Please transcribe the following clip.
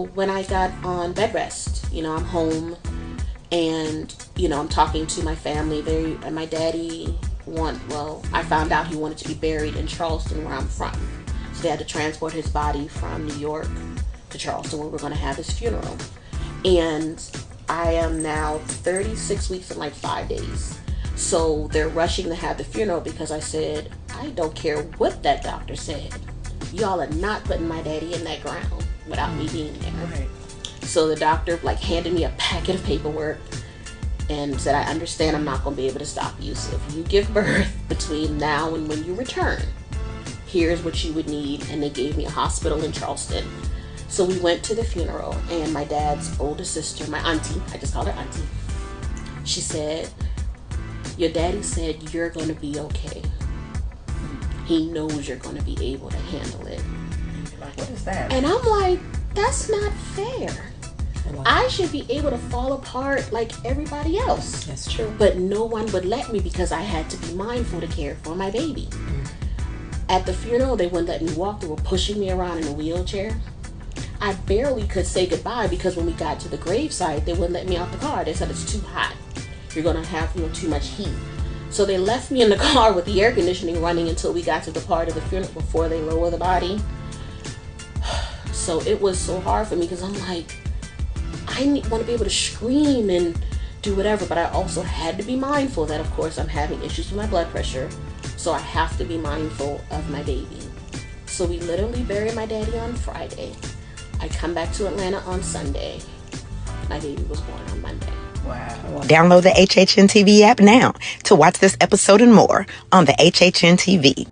When I got on bed rest, I'm home and, I'm talking to my family. And my daddy I found out he wanted to be buried in Charleston, where I'm from. So they had to transport his body from New York to Charleston, where we're going to have his funeral. And I am now 36 weeks and like 5 days. So they're rushing to have the funeral because I said, I don't care what that doctor said. Y'all are not putting my daddy in that ground without me being there. Right. So the doctor handed me a packet of paperwork and said, I understand I'm not going to be able to stop you. So if you give birth between now and when you return, here's what you would need. And they gave me a hospital in Charleston. So we went to the funeral, and my dad's older sister, my auntie, I just called her auntie, she said, your daddy said you're going to be okay. He knows you're going to be able to handle it. Like, what is that? And I'm like, that's not fair. Wow. I should be able to fall apart like everybody else. That's true. But no one would let me because I had to be mindful to care for my baby. At the funeral, they wouldn't let me walk. They were pushing me around in a wheelchair. I barely could say goodbye because when we got to the gravesite, they wouldn't let me out the car. They said it's too hot. You're going to have too much heat. So they left me in the car with the air conditioning running until we got to the part of the funeral before they lower the body. So it was so hard for me because I'm like, I want to be able to scream and do whatever, but I also had to be mindful that, of course, I'm having issues with my blood pressure, so I have to be mindful of my baby. So we literally buried my daddy on Friday. I come back to Atlanta on Sunday. My baby was born on Monday. Wow. Download the HHN TV app now to watch this episode and more on the HHN TV.